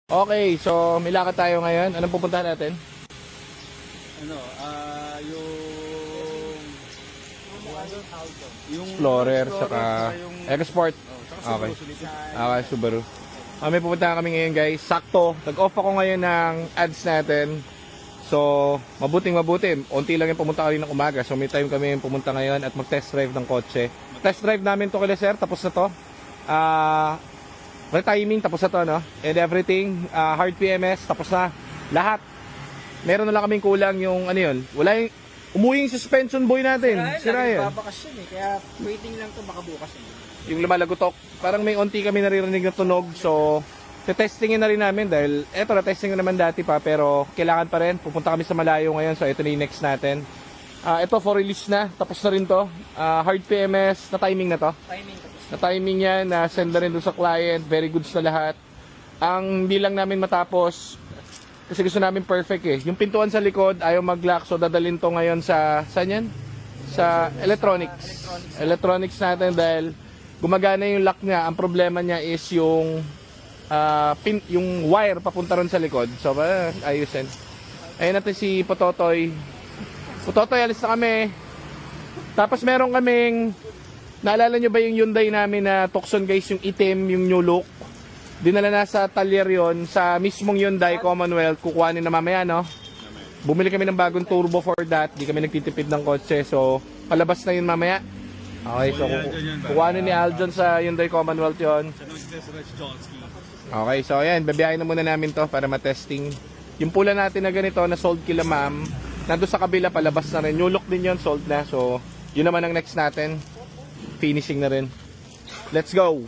Okay, so may lakad tayo ngayon. Anong pupuntahan natin? Yung Explorer, saka yung EcoSport. Okay. Okay, Subaru. May pupuntahan kami ngayon guys. Sakto, nag-off ako ngayon ng ads natin. So, mabuti. Unti lang yung pumunta kanina ng umaga. So, may time kami yung pumunta ngayon at mag-test drive ng kotse. Test drive namin to kila sir, tapos na to. Retiming, tapos na to, no? And everything, hard PMS, tapos na. Lahat. Meron na lang kaming kulang yung, ano yun, wala yung, umuwi yung suspension buoy natin. Sira yan. Babakasyon eh, kaya waiting lang to, baka bukas eh. Yung lumalagotok, parang may unti kami naririnig na tunog. So, testingin na rin namin dahil, eto na, testing naman dati pa, pero kailangan pa rin. Pupunta kami sa malayo ngayon, so ito na yung next natin. Ito for release na, tapos na rin to. Hard PMS, na timing na to. Timing tapos. Na timing yan, na send na rin doon sa client, very goods na lahat. Ang hindi lang namin matapos, kasi gusto namin perfect eh. Yung pintuan sa likod, ayaw mag-lock, so dadalhin to ngayon sa, saan yan? Sa electronics. Electronics natin dahil gumagana yung lock niya. Ang problema niya is yung, yung wire papunta ron sa likod. So, ayusin. Ayun natin si Pototoy. Pototoy, alis na kami. Tapos meron kaming, naalala nyo ba yung Hyundai namin na Tucson guys, yung itim, yung new look? Dinala na sa talyer yon sa mismong Hyundai Commonwealth, kukuhanin na mamaya, no? Bumili kami ng bagong turbo for that, di kami nagtitipid ng kotse, so palabas na yun mamaya. Okay, so kukuhanin ni Aljon sa Hyundai Commonwealth yon. Okay, so ayan, babiyahin na muna namin to para matesting. Yung pula natin na ganito, na sold kila ma'am, nandun sa kabila, palabas na rin. New look din yon, sold na, so yun naman ang next natin. Finishing na rin. Let's go!